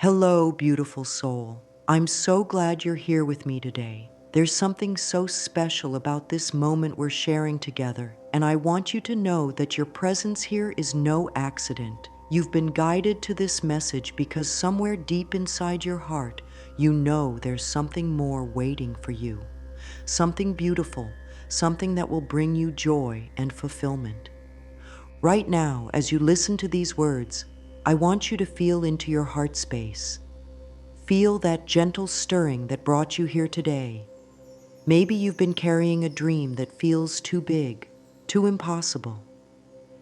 Hello, beautiful soul. I'm so glad you're here with me today. There's something so special about this moment we're sharing together, and I want you to know that your presence here is no accident. You've been guided to this message because somewhere deep inside your heart, you know there's something more waiting for you. Something beautiful, something that will bring you joy and fulfillment. Right now, as you listen to these words, I want you to feel into your heart space. Feel that gentle stirring that brought you here today. Maybe you've been carrying a dream that feels too big, too impossible.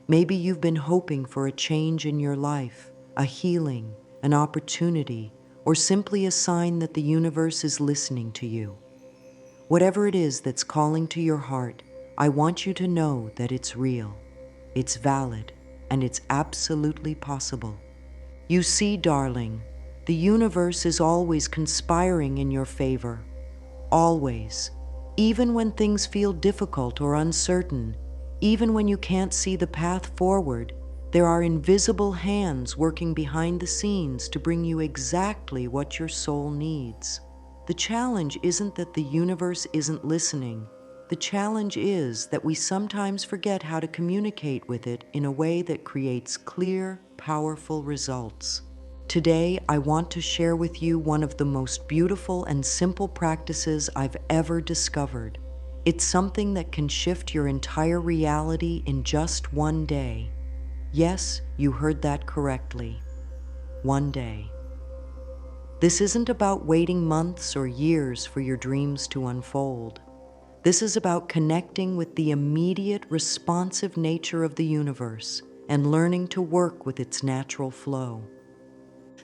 Maybe you've been hoping for a change in your life, a healing, an opportunity, or simply a sign that the universe is listening to you. Whatever it is that's calling to your heart, I want you to know that it's real, it's valid, and it's absolutely possible. You see, darling, the universe is always conspiring in your favor. Always. Even when things feel difficult or uncertain, even when you can't see the path forward, there are invisible hands working behind the scenes to bring you exactly what your soul needs. The challenge isn't that the universe isn't listening. The challenge is that we sometimes forget how to communicate with it in a way that creates clear, powerful results. Today, I want to share with you one of the most beautiful and simple practices I've ever discovered. It's something that can shift your entire reality in just one day. Yes, you heard that correctly. One day. This isn't about waiting months or years for your dreams to unfold. This is about connecting with the immediate, responsive nature of the universe and learning to work with its natural flow.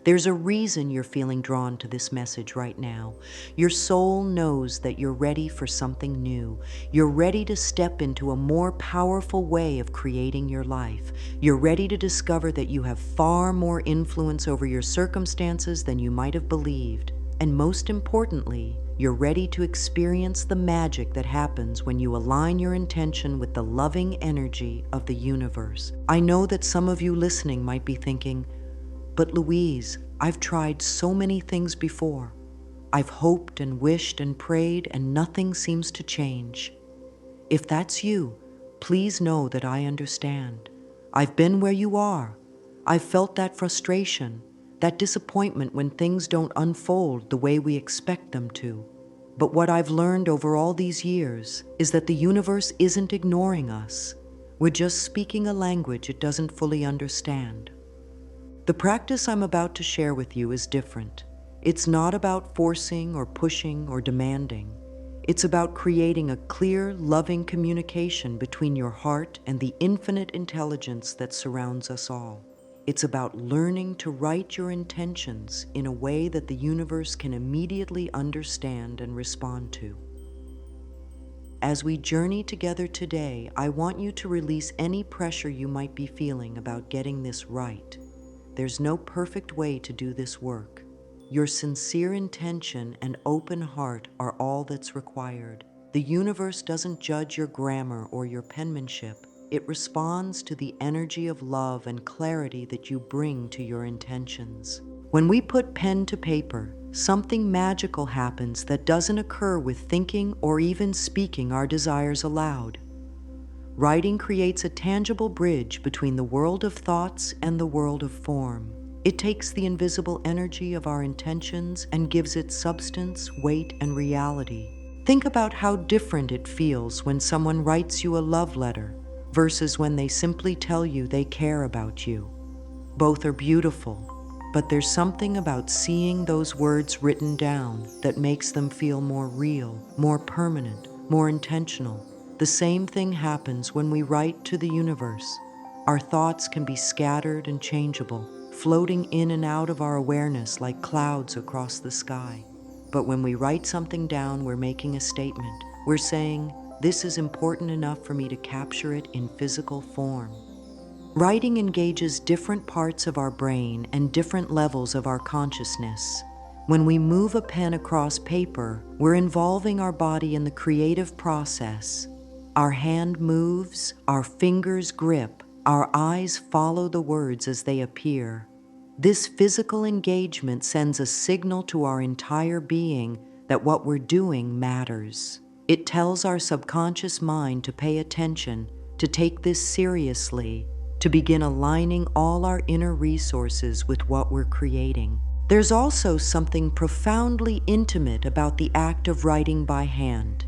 There's a reason you're feeling drawn to this message right now. Your soul knows that you're ready for something new. You're ready to step into a more powerful way of creating your life. You're ready to discover that you have far more influence over your circumstances than you might have believed. And most importantly, you're ready to experience the magic that happens when you align your intention with the loving energy of the universe. I know that some of you listening might be thinking, "But Louise, I've tried so many things before. I've hoped and wished and prayed and nothing seems to change." If that's you, please know that I understand. I've been where you are. I've felt that frustration, that disappointment when things don't unfold the way we expect them to. But what I've learned over all these years is that the universe isn't ignoring us. We're just speaking a language it doesn't fully understand. The practice I'm about to share with you is different. It's not about forcing or pushing or demanding. It's about creating a clear, loving communication between your heart and the infinite intelligence that surrounds us all. It's about learning to write your intentions in a way that the universe can immediately understand and respond to. As we journey together today, I want you to release any pressure you might be feeling about getting this right. There's no perfect way to do this work. Your sincere intention and open heart are all that's required. The universe doesn't judge your grammar or your penmanship. It responds to the energy of love and clarity that you bring to your intentions. When we put pen to paper, something magical happens that doesn't occur with thinking or even speaking our desires aloud. Writing creates a tangible bridge between the world of thoughts and the world of form. It takes the invisible energy of our intentions and gives it substance, weight, and reality. Think about how different it feels when someone writes you a love letter versus when they simply tell you they care about you. Both are beautiful, but there's something about seeing those words written down that makes them feel more real, more permanent, more intentional. The same thing happens when we write to the universe. Our thoughts can be scattered and changeable, floating in and out of our awareness like clouds across the sky. But when we write something down, we're making a statement. We're saying, "This is important enough for me to capture it in physical form." Writing engages different parts of our brain and different levels of our consciousness. When we move a pen across paper, we're involving our body in the creative process. Our hand moves, our fingers grip, our eyes follow the words as they appear. This physical engagement sends a signal to our entire being that what we're doing matters. It tells our subconscious mind to pay attention, to take this seriously, to begin aligning all our inner resources with what we're creating. There's also something profoundly intimate about the act of writing by hand.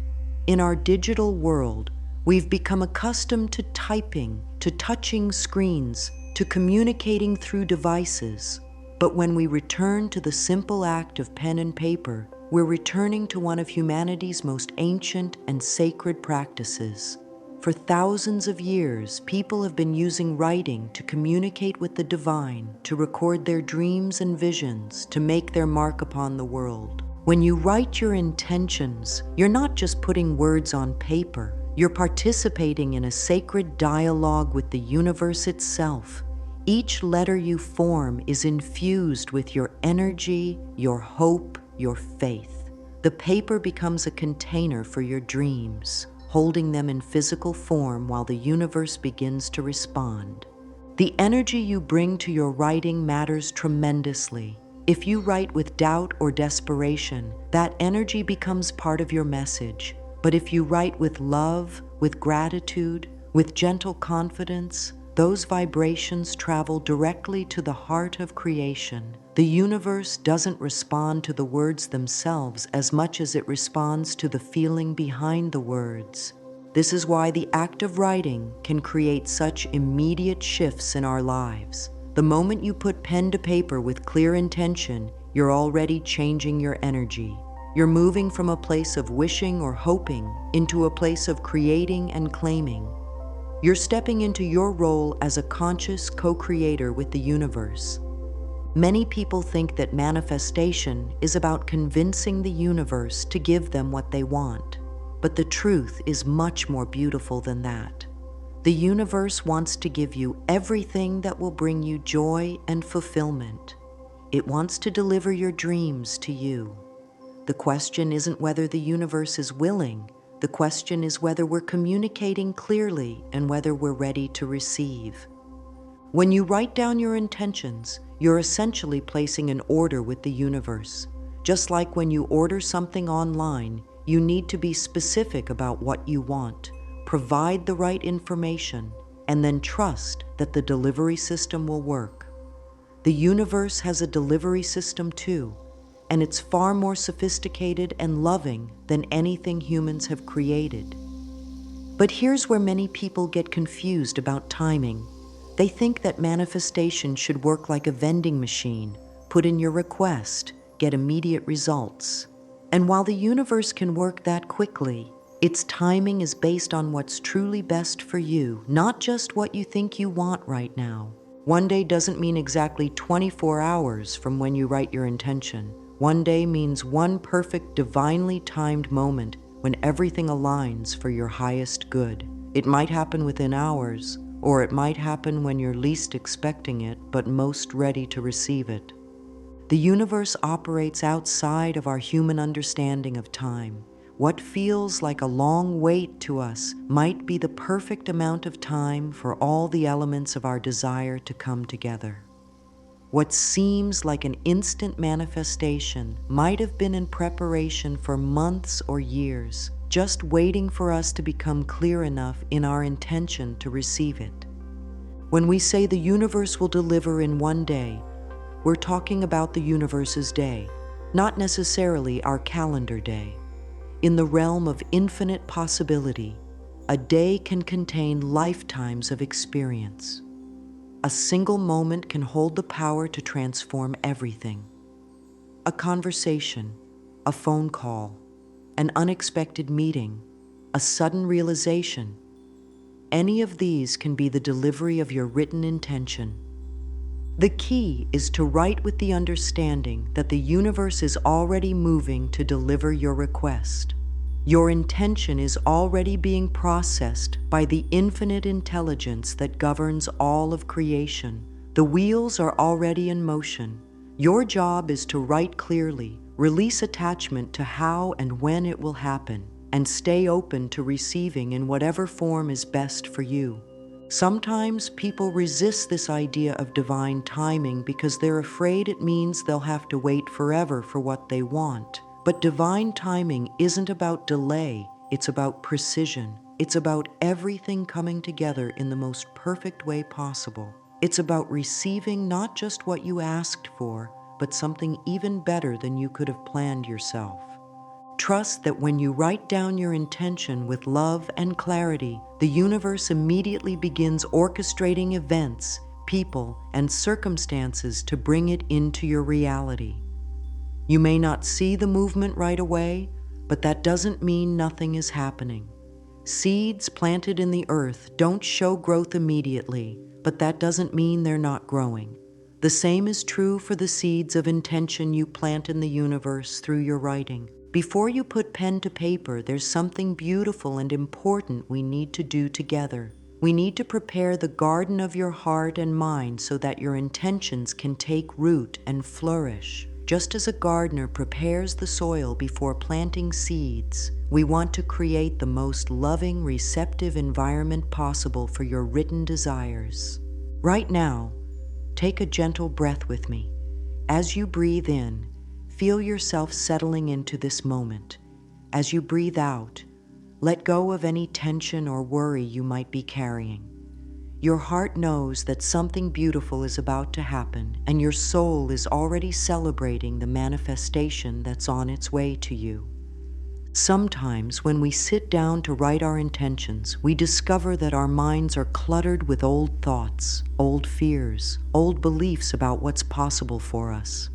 In our digital world, we've become accustomed to typing, to touching screens, to communicating through devices. But when we return to the simple act of pen and paper, we're returning to one of humanity's most ancient and sacred practices. For thousands of years, people have been using writing to communicate with the divine, to record their dreams and visions, to make their mark upon the world. When you write your intentions, you're not just putting words on paper, you're participating in a sacred dialogue with the universe itself. Each letter you form is infused with your energy, your hope, your faith. The paper becomes a container for your dreams, holding them in physical form while the universe begins to respond. The energy you bring to your writing matters tremendously. If you write with doubt or desperation, that energy becomes part of your message. But if you write with love, with gratitude, with gentle confidence, those vibrations travel directly to the heart of creation. The universe doesn't respond to the words themselves as much as it responds to the feeling behind the words. This is why the act of writing can create such immediate shifts in our lives. The moment you put pen to paper with clear intention, you're already changing your energy. You're moving from a place of wishing or hoping into a place of creating and claiming. You're stepping into your role as a conscious co-creator with the universe. Many people think that manifestation is about convincing the universe to give them what they want. But the truth is much more beautiful than that. The universe wants to give you everything that will bring you joy and fulfillment. It wants to deliver your dreams to you. The question isn't whether the universe is willing. The question is whether we're communicating clearly and whether we're ready to receive. When you write down your intentions, you're essentially placing an order with the universe. Just like when you order something online, you need to be specific about what you want, provide the right information, and then trust that the delivery system will work. The universe has a delivery system too, and it's far more sophisticated and loving than anything humans have created. But here's where many people get confused about timing. They think that manifestation should work like a vending machine. Put in your request, get immediate results. And while the universe can work that quickly, its timing is based on what's truly best for you, not just what you think you want right now. One day doesn't mean exactly 24 hours from when you write your intention. One day means one perfect, divinely timed moment when everything aligns for your highest good. It might happen within hours, or it might happen when you're least expecting it, but most ready to receive it. The universe operates outside of our human understanding of time. What feels like a long wait to us might be the perfect amount of time for all the elements of our desire to come together. What seems like an instant manifestation might have been in preparation for months or years, just waiting for us to become clear enough in our intention to receive it. When we say the universe will deliver in one day, we're talking about the universe's day, not necessarily our calendar day. In the realm of infinite possibility, a day can contain lifetimes of experience. A single moment can hold the power to transform everything. A conversation, a phone call, an unexpected meeting, a sudden realization. Any of these can be the delivery of your written intention. The key is to write with the understanding that the universe is already moving to deliver your request. Your intention is already being processed by the infinite intelligence that governs all of creation. The wheels are already in motion. Your job is to write clearly, release attachment to how and when it will happen, and stay open to receiving in whatever form is best for you. Sometimes people resist this idea of divine timing because they're afraid it means they'll have to wait forever for what they want. But divine timing isn't about delay, it's about precision. It's about everything coming together in the most perfect way possible. It's about receiving not just what you asked for, but something even better than you could have planned yourself. Trust that when you write down your intention with love and clarity, the universe immediately begins orchestrating events, people, and circumstances to bring it into your reality. You may not see the movement right away, but that doesn't mean nothing is happening. Seeds planted in the earth don't show growth immediately, but that doesn't mean they're not growing. The same is true for the seeds of intention you plant in the universe through your writing. Before you put pen to paper, there's something beautiful and important we need to do together. We need to prepare the garden of your heart and mind so that your intentions can take root and flourish. Just as a gardener prepares the soil before planting seeds, we want to create the most loving, receptive environment possible for your written desires. Right now, take a gentle breath with me. As you breathe in, feel yourself settling into this moment. As you breathe out, let go of any tension or worry you might be carrying. Your heart knows that something beautiful is about to happen, and your soul is already celebrating the manifestation that's on its way to you. Sometimes, when we sit down to write our intentions, we discover that our minds are cluttered with old thoughts, old fears, old beliefs about what's possible for us.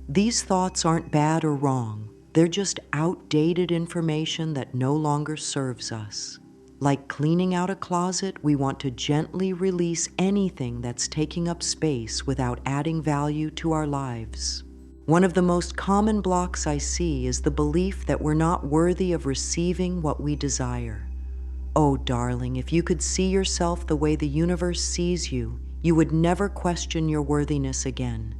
These thoughts aren't bad or wrong. They're just outdated information that no longer serves us. Like cleaning out a closet, we want to gently release anything that's taking up space without adding value to our lives. One of the most common blocks I see is the belief that we're not worthy of receiving what we desire. Oh, darling, if you could see yourself the way the universe sees you, you would never question your worthiness again.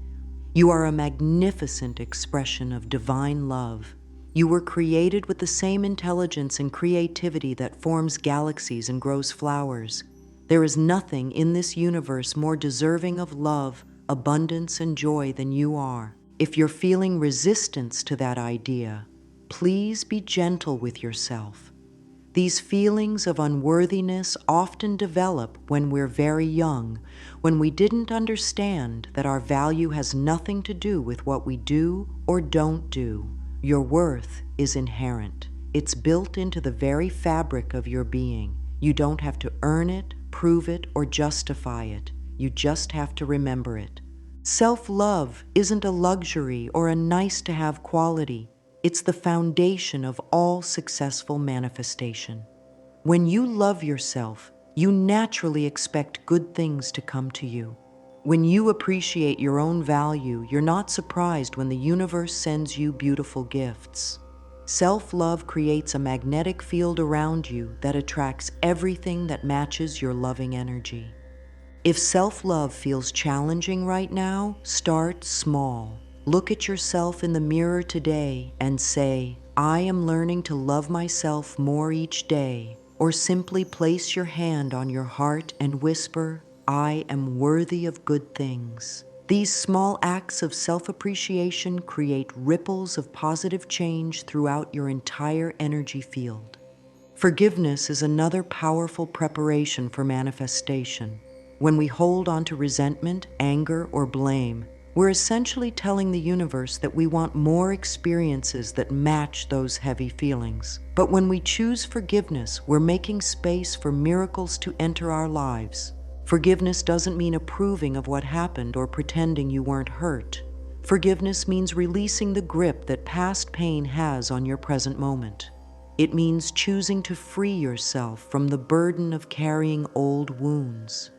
You are a magnificent expression of divine love. You were created with the same intelligence and creativity that forms galaxies and grows flowers. There is nothing in this universe more deserving of love, abundance, and joy than you are. If you're feeling resistance to that idea, please be gentle with yourself. These feelings of unworthiness often develop when we're very young, when we didn't understand that our value has nothing to do with what we do or don't do. Your worth is inherent. It's built into the very fabric of your being. You don't have to earn it, prove it, or justify it. You just have to remember it. Self-love isn't a luxury or a nice-to-have quality. It's the foundation of all successful manifestation. When you love yourself, you naturally expect good things to come to you. When you appreciate your own value, you're not surprised when the universe sends you beautiful gifts. Self-love creates a magnetic field around you that attracts everything that matches your loving energy. If self-love feels challenging right now, start small. Look at yourself in the mirror today and say, I am learning to love myself more each day. Or simply place your hand on your heart and whisper, I am worthy of good things. These small acts of self-appreciation create ripples of positive change throughout your entire energy field. Forgiveness is another powerful preparation for manifestation. When we hold on to resentment, anger, or blame, we're essentially telling the universe that we want more experiences that match those heavy feelings. But when we choose forgiveness, we're making space for miracles to enter our lives. Forgiveness doesn't mean approving of what happened or pretending you weren't hurt. Forgiveness means releasing the grip that past pain has on your present moment. It means choosing to free yourself from the burden of carrying old wounds.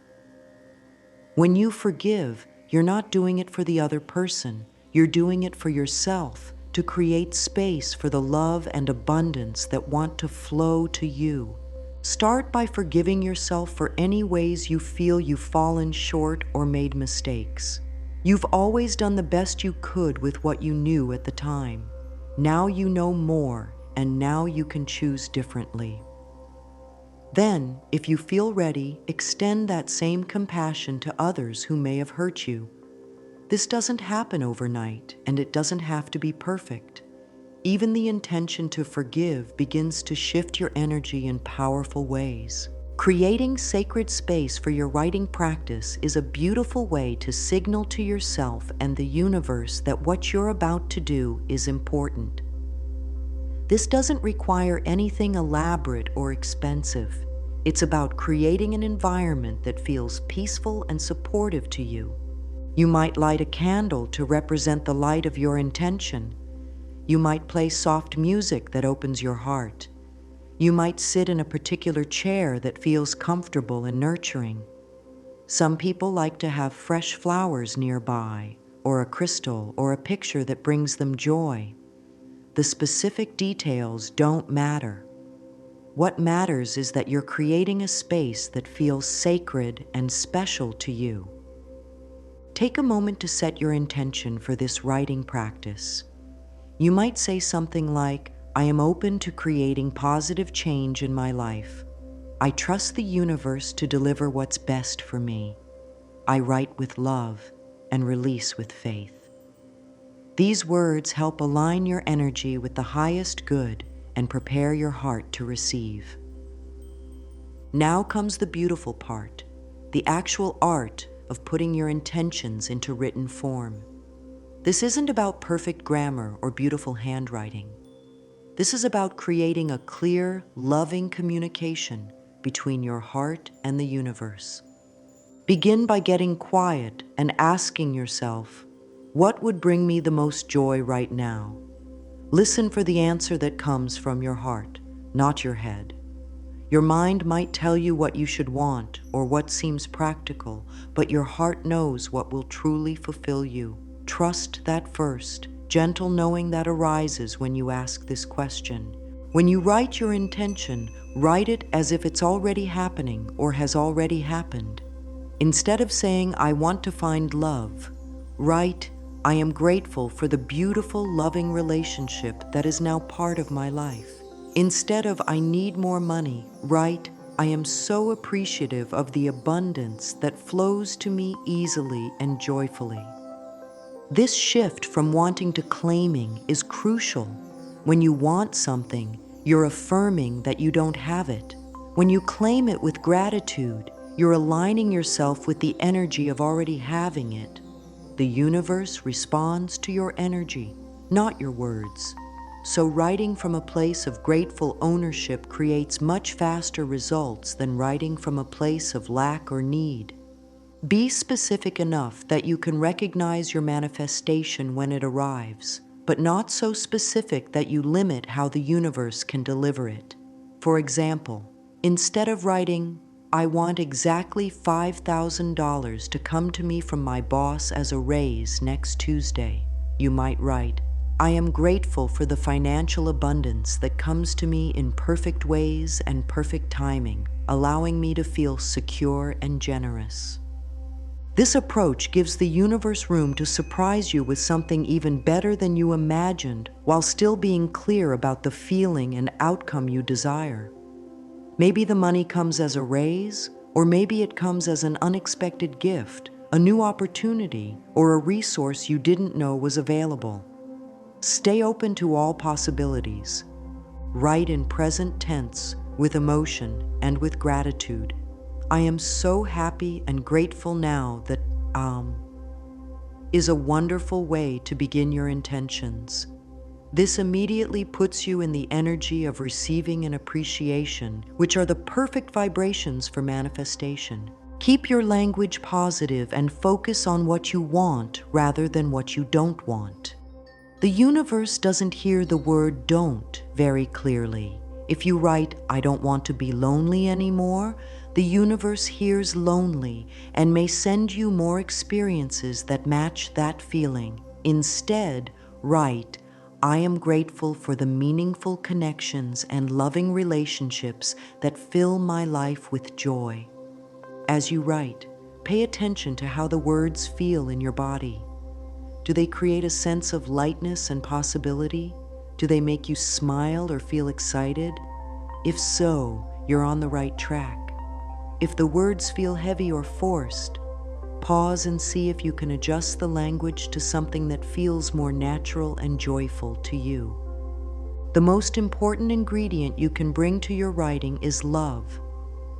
When you forgive, you're not doing it for the other person. You're doing it for yourself, to create space for the love and abundance that want to flow to you. Start by forgiving yourself for any ways you feel you've fallen short or made mistakes. You've always done the best you could with what you knew at the time. Now you know more, and now you can choose differently. Then, if you feel ready, extend that same compassion to others who may have hurt you. This doesn't happen overnight, and it doesn't have to be perfect. Even the intention to forgive begins to shift your energy in powerful ways. Creating sacred space for your writing practice is a beautiful way to signal to yourself and the universe that what you're about to do is important. This doesn't require anything elaborate or expensive. It's about creating an environment that feels peaceful and supportive to you. You might light a candle to represent the light of your intention. You might play soft music that opens your heart. You might sit in a particular chair that feels comfortable and nurturing. Some people like to have fresh flowers nearby, or a crystal, or a picture that brings them joy. The specific details don't matter. What matters is that you're creating a space that feels sacred and special to you. Take a moment to set your intention for this writing practice. You might say something like, I am open to creating positive change in my life. I trust the universe to deliver what's best for me. I write with love and release with faith. These words help align your energy with the highest good and prepare your heart to receive. Now comes the beautiful part, the actual art of putting your intentions into written form. This isn't about perfect grammar or beautiful handwriting. This is about creating a clear, loving communication between your heart and the universe. Begin by getting quiet and asking yourself, what would bring me the most joy right now? Listen for the answer that comes from your heart, not your head. Your mind might tell you what you should want or what seems practical, but your heart knows what will truly fulfill you. Trust that first, gentle knowing that arises when you ask this question. When you write your intention, write it as if it's already happening or has already happened. Instead of saying, I want to find love, write, I am grateful for the beautiful, loving relationship that is now part of my life. Instead of, I need more money, write, I am so appreciative of the abundance that flows to me easily and joyfully. This shift from wanting to claiming is crucial. When you want something, you're affirming that you don't have it. When you claim it with gratitude, you're aligning yourself with the energy of already having it. The universe responds to your energy, not your words. So writing from a place of grateful ownership creates much faster results than writing from a place of lack or need. Be specific enough that you can recognize your manifestation when it arrives, but not so specific that you limit how the universe can deliver it. For example, instead of writing, I want exactly $5,000 to come to me from my boss as a raise next Tuesday, you might write, I am grateful for the financial abundance that comes to me in perfect ways and perfect timing, allowing me to feel secure and generous. This approach gives the universe room to surprise you with something even better than you imagined, while still being clear about the feeling and outcome you desire. Maybe the money comes as a raise, or maybe it comes as an unexpected gift, a new opportunity, or a resource you didn't know was available. Stay open to all possibilities. Write in present tense, with emotion and with gratitude. I am so happy and grateful now that is a wonderful way to begin your intentions. This immediately puts you in the energy of receiving and appreciation, which are the perfect vibrations for manifestation. Keep your language positive and focus on what you want rather than what you don't want. The universe doesn't hear the word don't very clearly. If you write, I don't want to be lonely anymore, the universe hears lonely and may send you more experiences that match that feeling. Instead, write, I am grateful for the meaningful connections and loving relationships that fill my life with joy. As you write, pay attention to how the words feel in your body. Do they create a sense of lightness and possibility? Do they make you smile or feel excited? If so, you're on the right track. If the words feel heavy or forced, pause and see if you can adjust the language to something that feels more natural and joyful to you. The most important ingredient you can bring to your writing is love.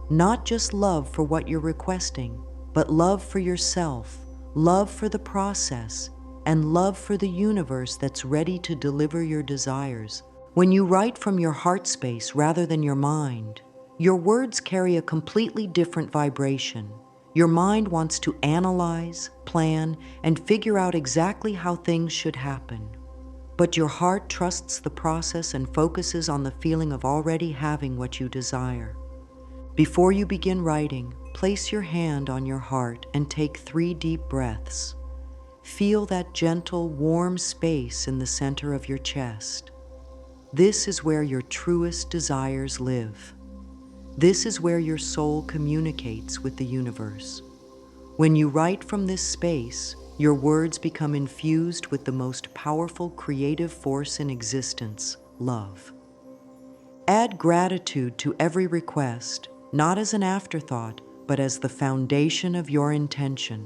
Not just love for what you're requesting, but love for yourself, love for the process, and love for the universe that's ready to deliver your desires. When you write from your heart space rather than your mind, your words carry a completely different vibration. Your mind wants to analyze, plan, and figure out exactly how things should happen. But your heart trusts the process and focuses on the feeling of already having what you desire. Before you begin writing, place your hand on your heart and take 3 deep breaths. Feel that gentle, warm space in the center of your chest. This is where your truest desires live. This is where your soul communicates with the universe. When you write from this space, your words become infused with the most powerful creative force in existence, love. Add gratitude to every request, not as an afterthought, but as the foundation of your intention.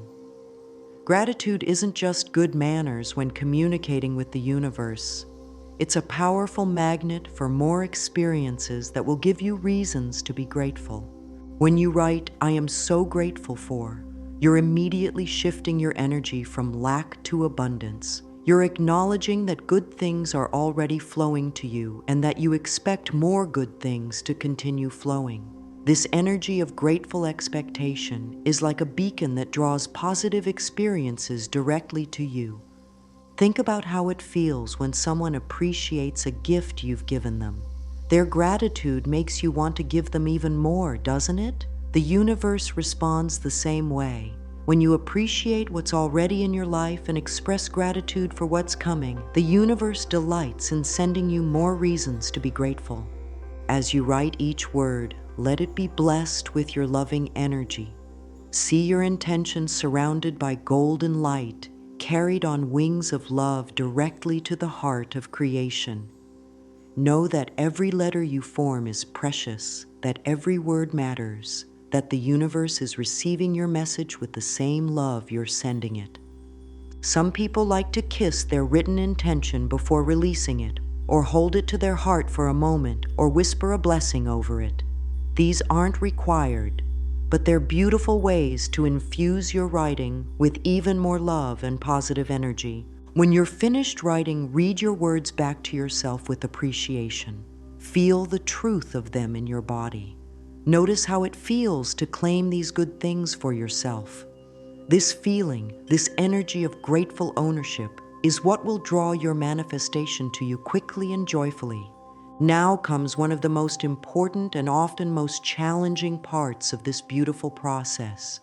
Gratitude isn't just good manners when communicating with the universe. It's a powerful magnet for more experiences that will give you reasons to be grateful. When you write, "I am so grateful for," you're immediately shifting your energy from lack to abundance. You're acknowledging that good things are already flowing to you and that you expect more good things to continue flowing. This energy of grateful expectation is like a beacon that draws positive experiences directly to you. Think about how it feels when someone appreciates a gift you've given them. Their gratitude makes you want to give them even more, doesn't it? The universe responds the same way. When you appreciate what's already in your life and express gratitude for what's coming, the universe delights in sending you more reasons to be grateful. As you write each word, let it be blessed with your loving energy. See your intention surrounded by golden light, carried on wings of love directly to the heart of creation. Know that every letter you form is precious, that every word matters, that the universe is receiving your message with the same love you're sending it. Some people like to kiss their written intention before releasing it, or hold it to their heart for a moment, or whisper a blessing over it. These aren't required, but they're beautiful ways to infuse your writing with even more love and positive energy. When you're finished writing, read your words back to yourself with appreciation. Feel the truth of them in your body. Notice how it feels to claim these good things for yourself. This feeling, this energy of grateful ownership, is what will draw your manifestation to you quickly and joyfully. Now comes one of the most important and often most challenging parts of this beautiful process: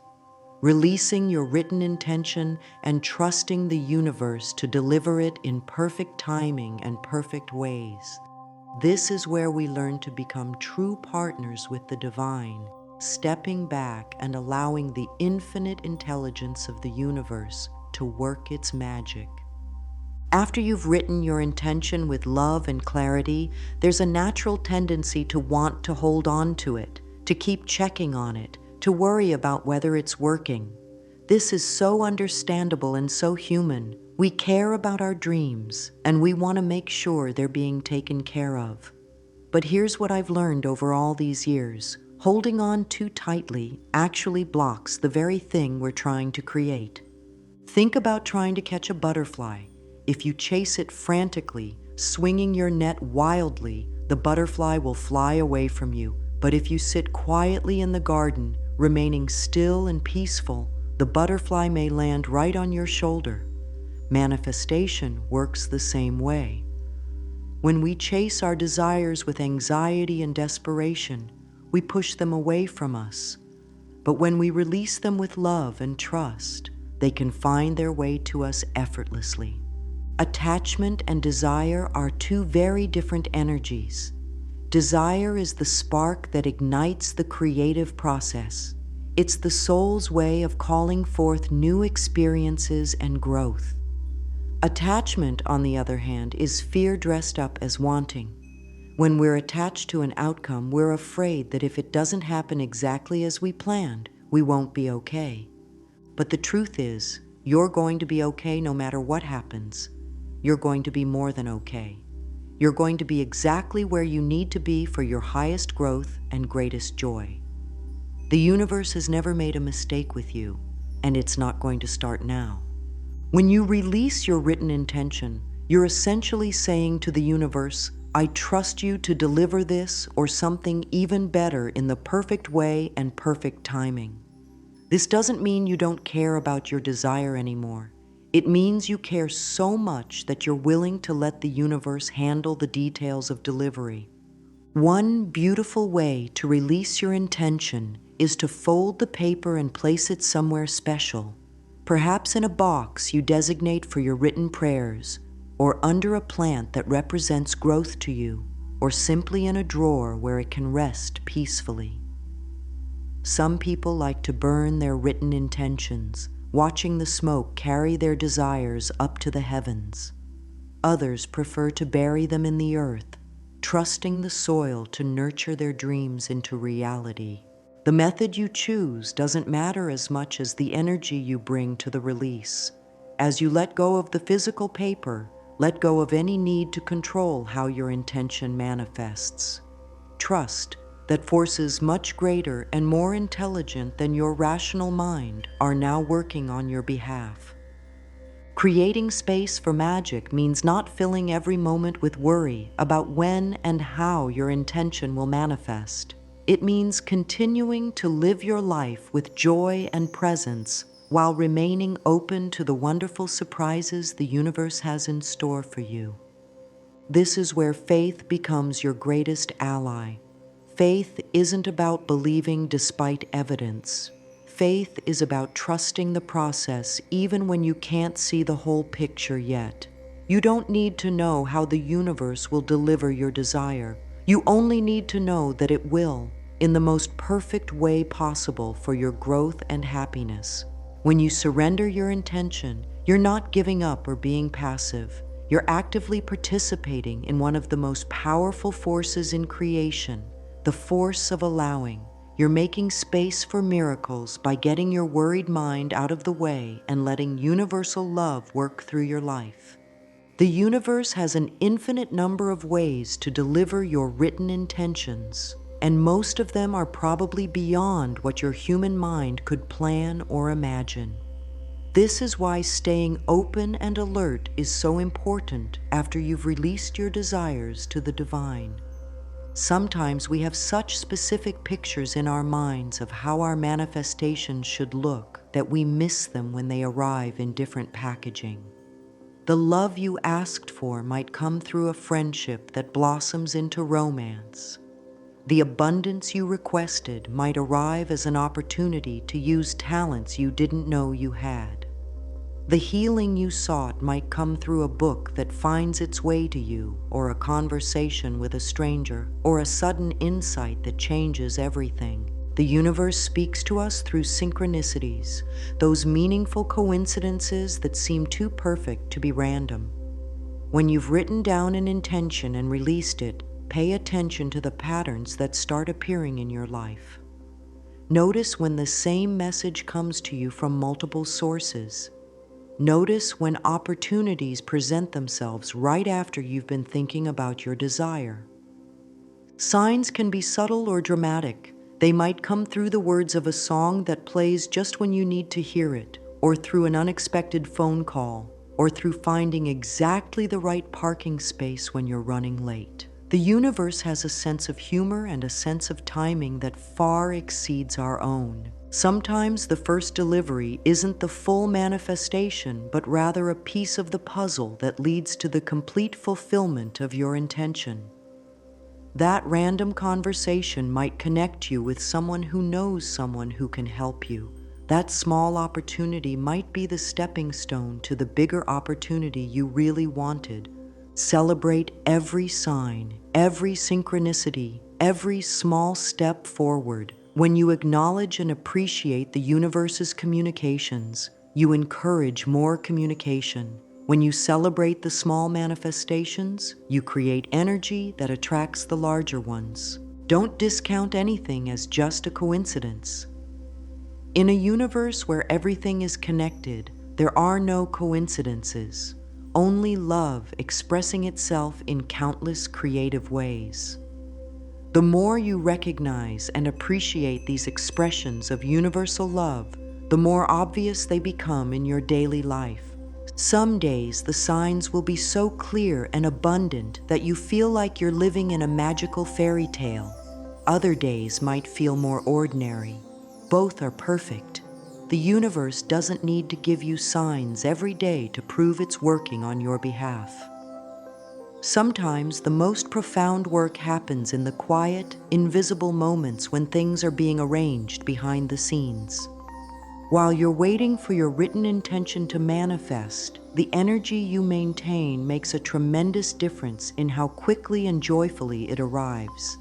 releasing your written intention and trusting the universe to deliver it in perfect timing and perfect ways. This is where we learn to become true partners with the divine, stepping back and allowing the infinite intelligence of the universe to work its magic. After you've written your intention with love and clarity, there's a natural tendency to want to hold on to it, to keep checking on it, to worry about whether it's working. This is so understandable and so human. We care about our dreams, and we want to make sure they're being taken care of. But here's what I've learned over all these years: holding on too tightly actually blocks the very thing we're trying to create. Think about trying to catch a butterfly. If you chase it frantically, swinging your net wildly, the butterfly will fly away from you. But if you sit quietly in the garden, remaining still and peaceful, the butterfly may land right on your shoulder. Manifestation works the same way. When we chase our desires with anxiety and desperation, we push them away from us. But when we release them with love and trust, they can find their way to us effortlessly. Attachment and desire are two very different energies. Desire is the spark that ignites the creative process. It's the soul's way of calling forth new experiences and growth. Attachment, on the other hand, is fear dressed up as wanting. When we're attached to an outcome, we're afraid that if it doesn't happen exactly as we planned, we won't be okay. But the truth is, you're going to be okay no matter what happens. You're going to be more than okay. You're going to be exactly where you need to be for your highest growth and greatest joy. The universe has never made a mistake with you, and it's not going to start now. When you release your written intention, you're essentially saying to the universe, I trust you to deliver this or something even better in the perfect way and perfect timing. This doesn't mean you don't care about your desire anymore. It means you care so much that you're willing to let the universe handle the details of delivery. One beautiful way to release your intention is to fold the paper and place it somewhere special, perhaps in a box you designate for your written prayers, or under a plant that represents growth to you, or simply in a drawer where it can rest peacefully. Some people like to burn their written intentions, watching the smoke carry their desires up to the heavens. Others prefer to bury them in the earth, trusting the soil to nurture their dreams into reality. The method you choose doesn't matter as much as the energy you bring to the release. As you let go of the physical paper, let go of any need to control how your intention manifests. Trust that forces much greater and more intelligent than your rational mind are now working on your behalf. Creating space for magic means not filling every moment with worry about when and how your intention will manifest. It means continuing to live your life with joy and presence while remaining open to the wonderful surprises the universe has in store for you. This is where faith becomes your greatest ally. Faith isn't about believing despite evidence. Faith is about trusting the process even when you can't see the whole picture yet. You don't need to know how the universe will deliver your desire. You only need to know that it will, in the most perfect way possible for your growth and happiness. When you surrender your intention, you're not giving up or being passive. You're actively participating in one of the most powerful forces in creation, the force of allowing. You're making space for miracles by getting your worried mind out of the way and letting universal love work through your life. The universe has an infinite number of ways to deliver your written intentions, and most of them are probably beyond what your human mind could plan or imagine. This is why staying open and alert is so important after you've released your desires to the divine. Sometimes we have such specific pictures in our minds of how our manifestations should look that we miss them when they arrive in different packaging. The love you asked for might come through a friendship that blossoms into romance. The abundance you requested might arrive as an opportunity to use talents you didn't know you had. The healing you sought might come through a book that finds its way to you, or a conversation with a stranger, or a sudden insight that changes everything. The universe speaks to us through synchronicities, those meaningful coincidences that seem too perfect to be random. When you've written down an intention and released it, pay attention to the patterns that start appearing in your life. Notice when the same message comes to you from multiple sources. Notice when opportunities present themselves right after you've been thinking about your desire. Signs can be subtle or dramatic. They might come through the words of a song that plays just when you need to hear it, or through an unexpected phone call, or through finding exactly the right parking space when you're running late. The universe has a sense of humor and a sense of timing that far exceeds our own. Sometimes the first delivery isn't the full manifestation, but rather a piece of the puzzle that leads to the complete fulfillment of your intention. That random conversation might connect you with someone who knows someone who can help you. That small opportunity might be the stepping stone to the bigger opportunity you really wanted. Celebrate every sign, every synchronicity, every small step forward. When you acknowledge and appreciate the universe's communications, you encourage more communication. When you celebrate the small manifestations, you create energy that attracts the larger ones. Don't discount anything as just a coincidence. In a universe where everything is connected, there are no coincidences, only love expressing itself in countless creative ways. The more you recognize and appreciate these expressions of universal love, the more obvious they become in your daily life. Some days the signs will be so clear and abundant that you feel like you're living in a magical fairy tale. Other days might feel more ordinary. Both are perfect. The universe doesn't need to give you signs every day to prove it's working on your behalf. Sometimes the most profound work happens in the quiet, invisible moments when things are being arranged behind the scenes. While you're waiting for your written intention to manifest, the energy you maintain makes a tremendous difference in how quickly and joyfully it arrives.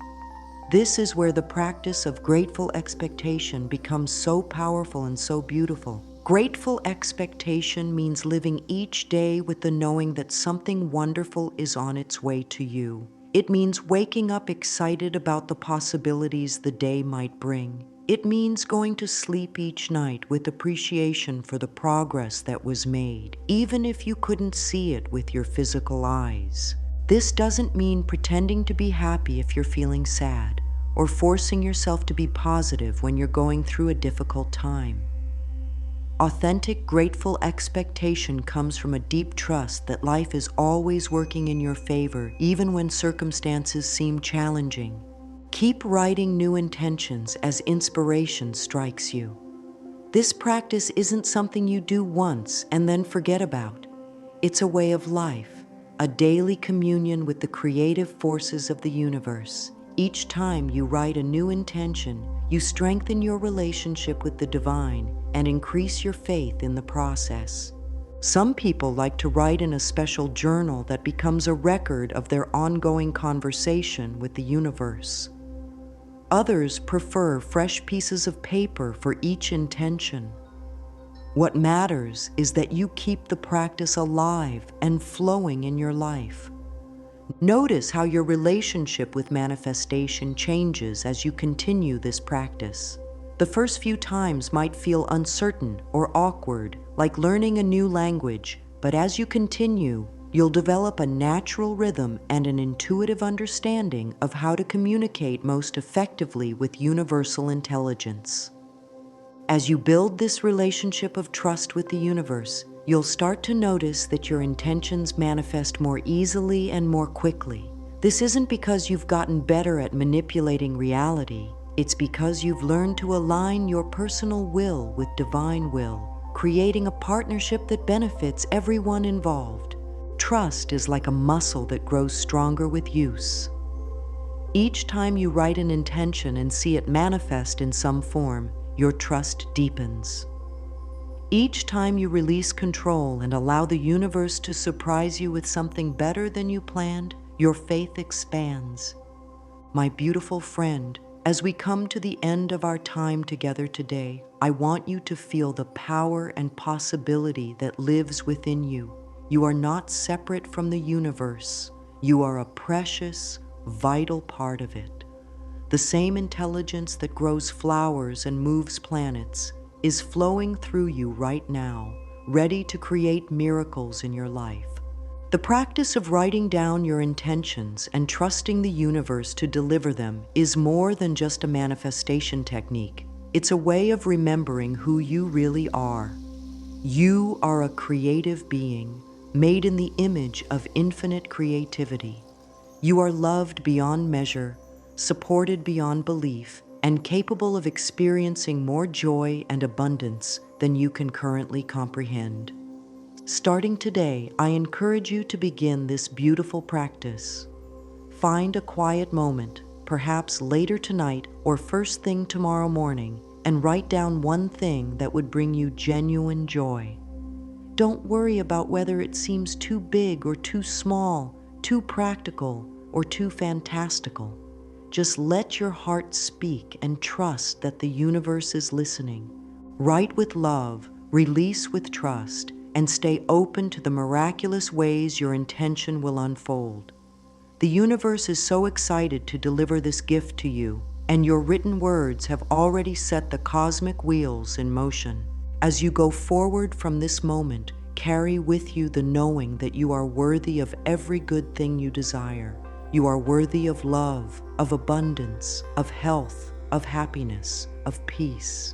This is where the practice of grateful expectation becomes so powerful and so beautiful. Grateful expectation means living each day with the knowing that something wonderful is on its way to you. It means waking up excited about the possibilities the day might bring. It means going to sleep each night with appreciation for the progress that was made, even if you couldn't see it with your physical eyes. This doesn't mean pretending to be happy if you're feeling sad, or forcing yourself to be positive when you're going through a difficult time. Authentic, grateful expectation comes from a deep trust that life is always working in your favor, even when circumstances seem challenging. Keep writing new intentions as inspiration strikes you. This practice isn't something you do once and then forget about. It's a way of life, a daily communion with the creative forces of the universe. Each time you write a new intention, you strengthen your relationship with the divine and increase your faith in the process. Some people like to write in a special journal that becomes a record of their ongoing conversation with the universe. Others prefer fresh pieces of paper for each intention. What matters is that you keep the practice alive and flowing in your life. Notice how your relationship with manifestation changes as you continue this practice. The first few times might feel uncertain or awkward, like learning a new language, but as you continue, you'll develop a natural rhythm and an intuitive understanding of how to communicate most effectively with universal intelligence. As you build this relationship of trust with the universe, you'll start to notice that your intentions manifest more easily and more quickly. This isn't because you've gotten better at manipulating reality. It's because you've learned to align your personal will with divine will, creating a partnership that benefits everyone involved. Trust is like a muscle that grows stronger with use. Each time you write an intention and see it manifest in some form, your trust deepens. Each time you release control and allow the universe to surprise you with something better than you planned, your faith expands. My beautiful friend, as we come to the end of our time together today, I want you to feel the power and possibility that lives within you. You are not separate from the universe. You are a precious, vital part of it. The same intelligence that grows flowers and moves planets is flowing through you right now, ready to create miracles in your life. The practice of writing down your intentions and trusting the universe to deliver them is more than just a manifestation technique. It's a way of remembering who you really are. You are a creative being, made in the image of infinite creativity. You are loved beyond measure, supported beyond belief, and capable of experiencing more joy and abundance than you can currently comprehend. Starting today, I encourage you to begin this beautiful practice. Find a quiet moment, perhaps later tonight or first thing tomorrow morning, and write down one thing that would bring you genuine joy. Don't worry about whether it seems too big or too small, too practical or too fantastical. Just let your heart speak and trust that the universe is listening. Write with love, release with trust, and stay open to the miraculous ways your intention will unfold. The universe is so excited to deliver this gift to you, and your written words have already set the cosmic wheels in motion. As you go forward from this moment, carry with you the knowing that you are worthy of every good thing you desire. You are worthy of love, of abundance, of health, of happiness, of peace.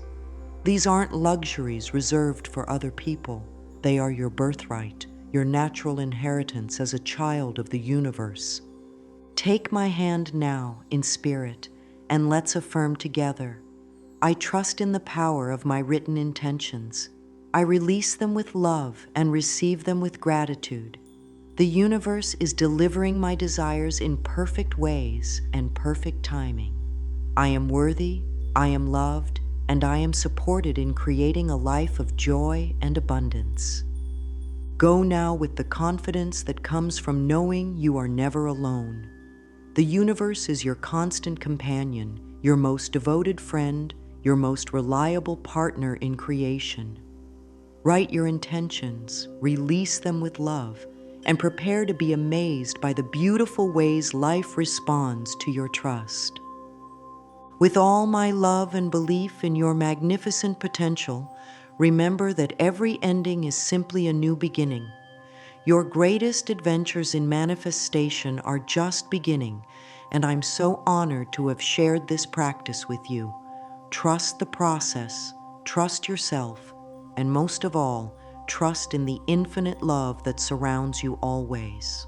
These aren't luxuries reserved for other people. They are your birthright, your natural inheritance as a child of the universe. Take my hand now in spirit, and let's affirm together. I trust in the power of my written intentions. I release them with love and receive them with gratitude. The universe is delivering my desires in perfect ways and perfect timing. I am worthy, I am loved, and I am supported in creating a life of joy and abundance. Go now with the confidence that comes from knowing you are never alone. The universe is your constant companion, your most devoted friend, your most reliable partner in creation. Write your intentions, release them with love, and prepare to be amazed by the beautiful ways life responds to your trust. With all my love and belief in your magnificent potential, remember that every ending is simply a new beginning. Your greatest adventures in manifestation are just beginning, and I'm so honored to have shared this practice with you. Trust the process, trust yourself, and most of all, trust in the infinite love that surrounds you always.